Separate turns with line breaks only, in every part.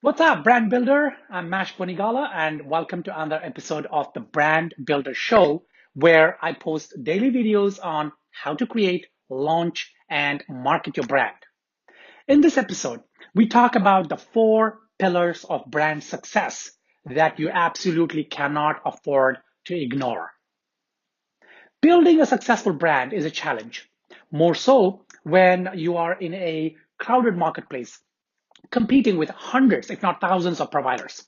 What's up, brand builder? I'm Mash Bonigala, and welcome to another episode of the Brand Builder Show, where I post daily videos on how to create, launch, and market your brand. In this episode, we talk about the 4 pillars of brand success that you absolutely cannot afford to ignore. Building a successful brand is a challenge, more so when you are in a crowded marketplace competing with hundreds, if not thousands, of providers.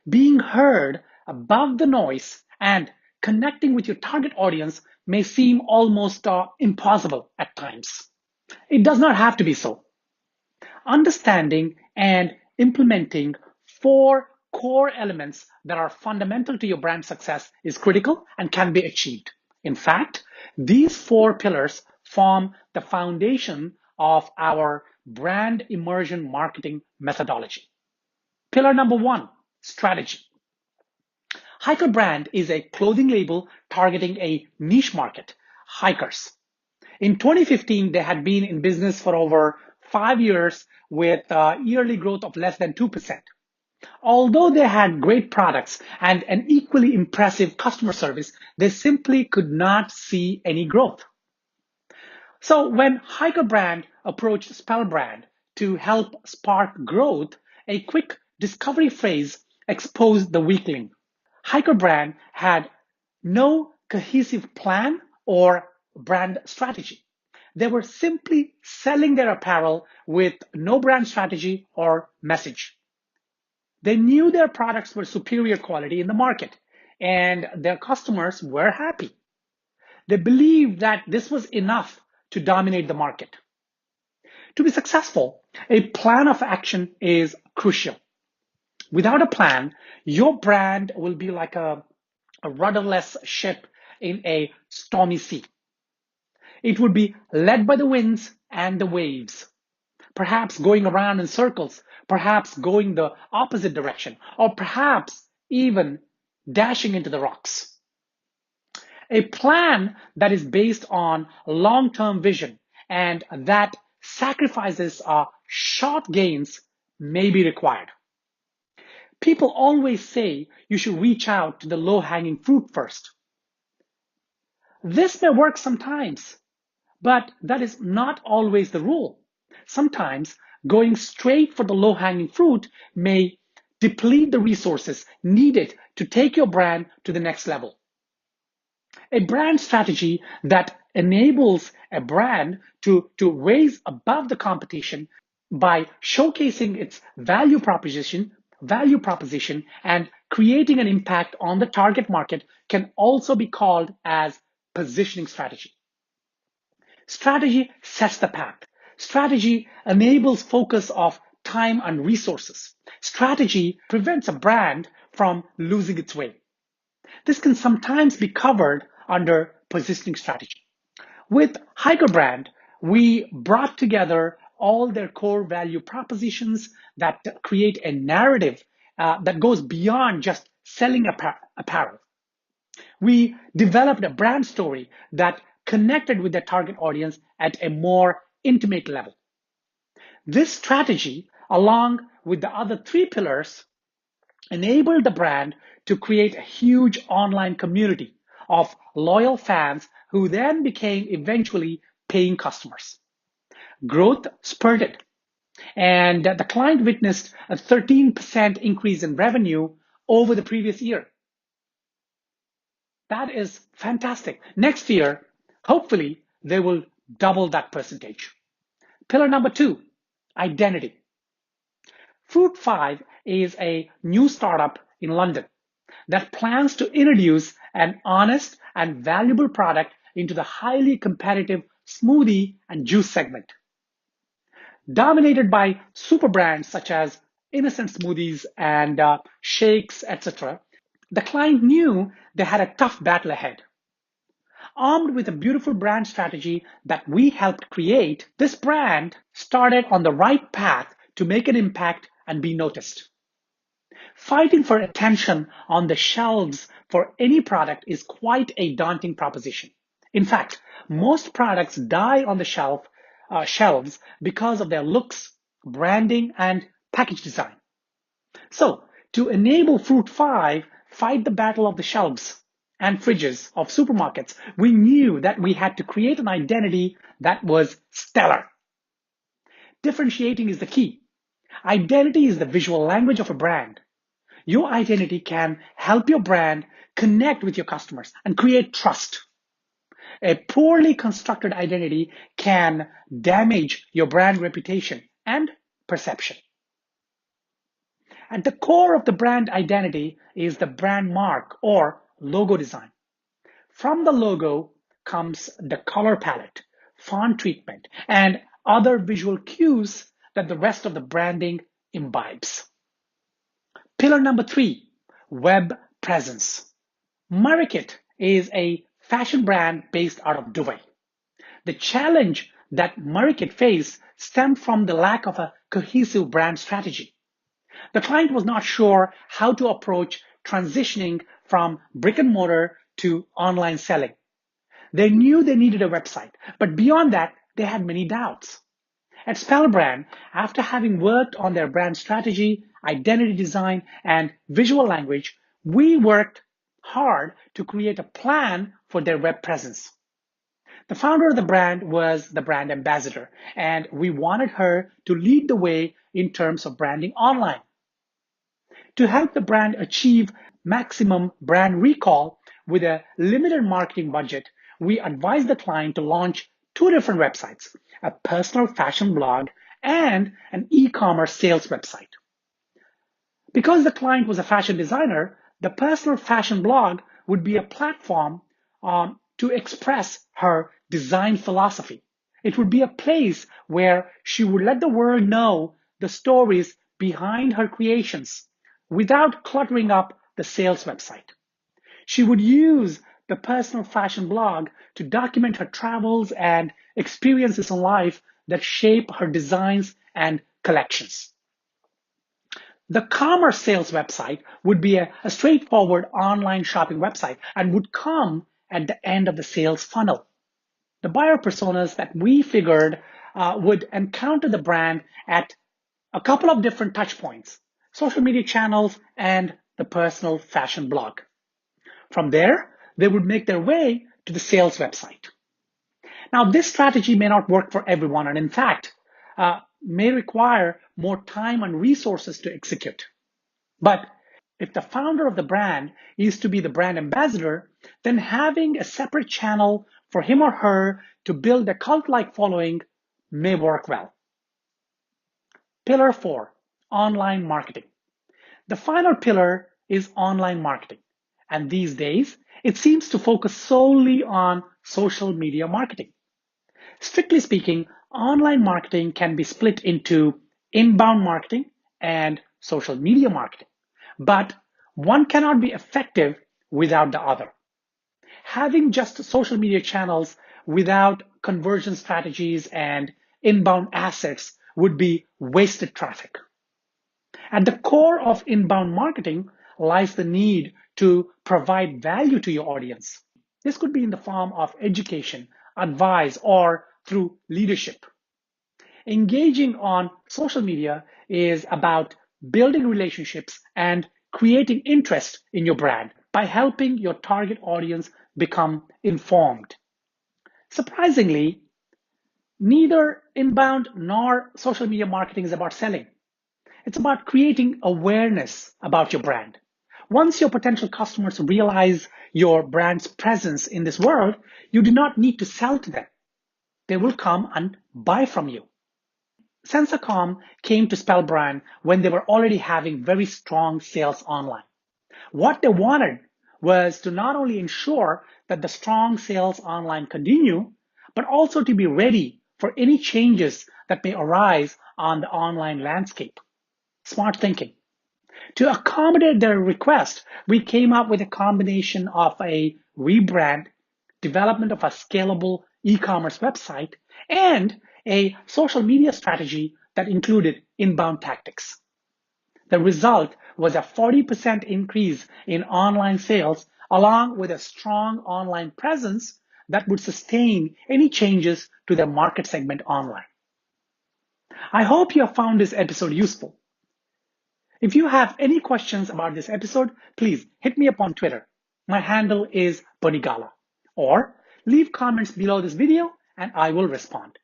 Being heard above the noise and connecting with your target audience may seem almost impossible at times. It does not have to be so. Understanding and implementing 4 core elements that are fundamental to your brand success is critical and can be achieved. In fact, these 4 pillars form the foundation of our brand immersion marketing methodology. Pillar number 1, strategy. Hiker Brand is a clothing label targeting a niche market, hikers. In 2015, they had been in business for over 5 years with yearly growth of less than 2%. Although they had great products and an equally impressive customer service, they simply could not see any growth. So when Hiker Brand approached Spell Brand to help spark growth, a quick discovery phase exposed the weakling. Hiker Brand had no cohesive plan or brand strategy. They were simply selling their apparel with no brand strategy or message. They knew their products were superior quality in the market and their customers were happy. They believed that this was enough to dominate the market. To be successful, a plan of action is crucial. Without a plan, your brand will be like a rudderless ship in a stormy sea. It would be led by the winds and the waves, perhaps going around in circles, perhaps going the opposite direction, or perhaps even dashing into the rocks. A plan that is based on long-term vision and that sacrifices short gains may be required. People always say you should reach out to the low-hanging fruit first. This may work sometimes, but that is not always the rule. Sometimes going straight for the low-hanging fruit may deplete the resources needed to take your brand to the next level. A brand strategy that enables a brand to raise above the competition by showcasing its value proposition and creating an impact on the target market can also be called as positioning strategy. Strategy sets the path. Strategy enables focus of time and resources. Strategy prevents a brand from losing its way. This can sometimes be covered under positioning strategy. With Hiker Brand, we brought together all their core value propositions that create a narrative that goes beyond just selling apparel. We developed a brand story that connected with their target audience at a more intimate level. This strategy, along with the other 3 pillars, enabled the brand to create a huge online community of loyal fans who then became eventually paying customers. Growth spurted, and the client witnessed a 13% increase in revenue over the previous year. That is fantastic. Next year, hopefully, they will double that percentage. Pillar number 2, identity. Fruit 5 is a new startup in London that plans to introduce an honest and valuable product into the highly competitive smoothie and juice segment. Dominated by super brands such as Innocent Smoothies and Shakes, etc., the client knew they had a tough battle ahead. Armed with a beautiful brand strategy that we helped create, this brand started on the right path to make an impact and be noticed. Fighting for attention on the shelves for any product is quite a daunting proposition. In fact, most products die on the shelves because of their looks, branding, and package design. So, to enable Fruit 5 fight the battle of the shelves and fridges of supermarkets, we knew that we had to create an identity that was stellar. Differentiating is the key. Identity is the visual language of a brand. Your identity can help your brand connect with your customers and create trust. A poorly constructed identity can damage your brand reputation and perception. At the core of the brand identity is the brand mark or logo design. From the logo comes the color palette, font treatment, and other visual cues that the rest of the branding imbibes. Pillar number 3, web presence. Marikit is a fashion brand based out of Dubai. The challenge that Marikit faced stemmed from the lack of a cohesive brand strategy. The client was not sure how to approach transitioning from brick and mortar to online selling. They knew they needed a website, but beyond that, they had many doubts. At Spellbrand, after having worked on their brand strategy, identity design, and visual language, we worked hard to create a plan for their web presence. The founder of the brand was the brand ambassador, and we wanted her to lead the way in terms of branding online. To help the brand achieve maximum brand recall with a limited marketing budget, we advised the client to launch 2 different websites, a personal fashion blog and an e-commerce sales website. Because the client was a fashion designer, the personal fashion blog would be a platform to express her design philosophy. It would be a place where she would let the world know the stories behind her creations without cluttering up the sales website. She would use the personal fashion blog to document her travels and experiences in life that shape her designs and collections. The commerce sales website would be a straightforward online shopping website and would come at the end of the sales funnel. The buyer personas that we figured would encounter the brand at a couple of different touch points, social media channels, and the personal fashion blog. From there, they would make their way to the sales website. Now, this strategy may not work for everyone, and in fact, may require more time and resources to execute. But if the founder of the brand is to be the brand ambassador, then having a separate channel for him or her to build a cult-like following may work well. Pillar 4, online marketing. The final pillar is online marketing. And these days, it seems to focus solely on social media marketing. Strictly speaking, online marketing can be split into inbound marketing and social media marketing, but one cannot be effective without the other. Having just social media channels without conversion strategies and inbound assets would be wasted traffic. At the core of inbound marketing lies the need to provide value to your audience. This could be in the form of education, advice, or through leadership. Engaging on social media is about building relationships and creating interest in your brand by helping your target audience become informed. Surprisingly, neither inbound nor social media marketing is about selling. It's about creating awareness about your brand. Once your potential customers realize your brand's presence in this world, you do not need to sell to them. They will come and buy from you. Sensacom came to Spellbrand when they were already having very strong sales online. What they wanted was to not only ensure that the strong sales online continue, but also to be ready for any changes that may arise on the online landscape. Smart thinking. To accommodate their request, we came up with a combination of a rebrand, development of a scalable e-commerce website, and a social media strategy that included inbound tactics. The result was a 40% increase in online sales, along with a strong online presence that would sustain any changes to their market segment online. I hope you have found this episode useful. If you have any questions about this episode, please hit me up on Twitter. My handle is Bonigala. Or leave comments below this video and I will respond.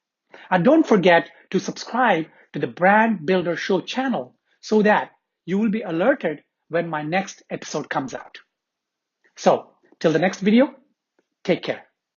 And don't forget to subscribe to the Brand Builder Show channel so that you will be alerted when my next episode comes out. So, till the next video, take care.